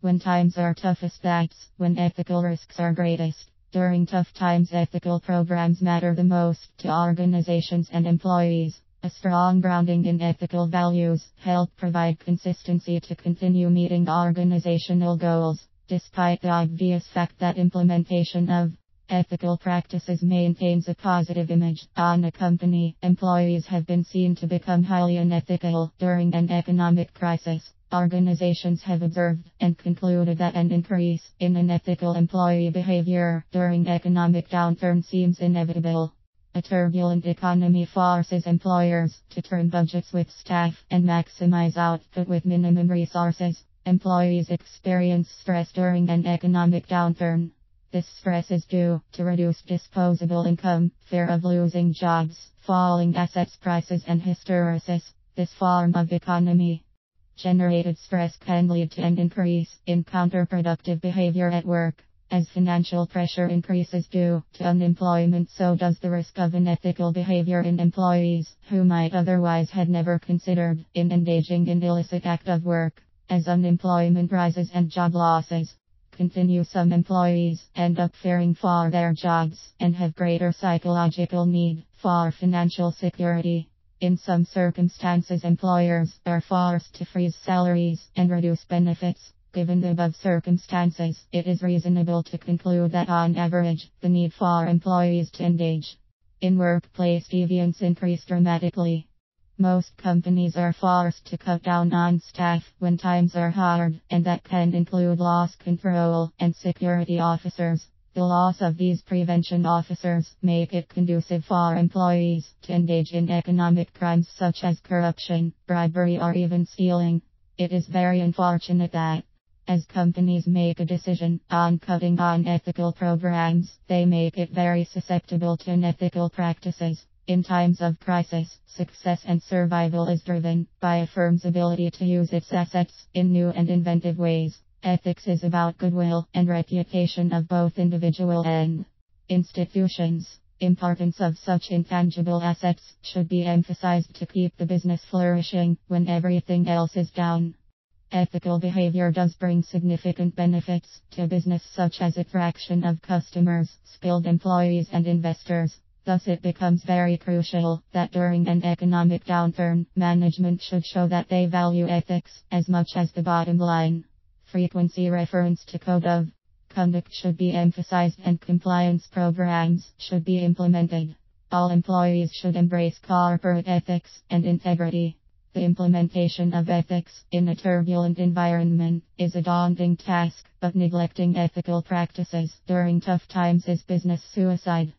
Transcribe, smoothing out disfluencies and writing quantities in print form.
When times are toughest, that's when ethical risks are greatest. During tough times, ethical programs matter the most to organizations and employees. A strong grounding in ethical values help provide consistency to continue meeting organizational goals, despite the obvious fact that implementation of ethical practices maintains a positive image on a company. Employees have been seen to become highly unethical during an economic crisis. Organizations have observed and concluded that an increase in unethical employee behavior during economic downturn seems inevitable. A turbulent economy forces employers to turn budgets with staff and maximize output with minimum resources. Employees experience stress during an economic downturn. This stress is due to reduced disposable income, fear of losing jobs, falling assets prices, and hysteresis. This form of economy generated stress can lead to an increase in counterproductive behavior at work. As financial pressure increases due to unemployment, so does the risk of unethical behavior in employees who might otherwise had never considered in engaging in illicit act of work. As unemployment rises and job losses continue, some employees end up fearing for their jobs and have greater psychological need for financial security. In some circumstances, employers are forced to freeze salaries and reduce benefits. Given the above circumstances, it is reasonable to conclude that on average, the need for employees to engage in workplace deviance increased dramatically. Most companies are forced to cut down on staff when times are hard, and that can include loss control and security officers. The loss of these prevention officers make it conducive for employees to engage in economic crimes such as corruption, bribery, or even stealing. It is very unfortunate that as companies make a decision on cutting on ethical programs, they make it very susceptible to unethical practices. In times of crisis, success and survival is driven by a firm's ability to use its assets in new and inventive ways. Ethics is about goodwill and reputation of both individual and institutions. Importance of such intangible assets should be emphasized to keep the business flourishing when everything else is down. Ethical behavior does bring significant benefits to business, such as attraction of customers, skilled employees, and investors. Thus, it becomes very crucial that during an economic downturn, management should show that they value ethics as much as the bottom line. Frequency reference to code of conduct should be emphasized and compliance programs should be implemented. All employees should embrace corporate ethics and integrity. The implementation of ethics in a turbulent environment is a daunting task, but neglecting ethical practices during tough times is business suicide.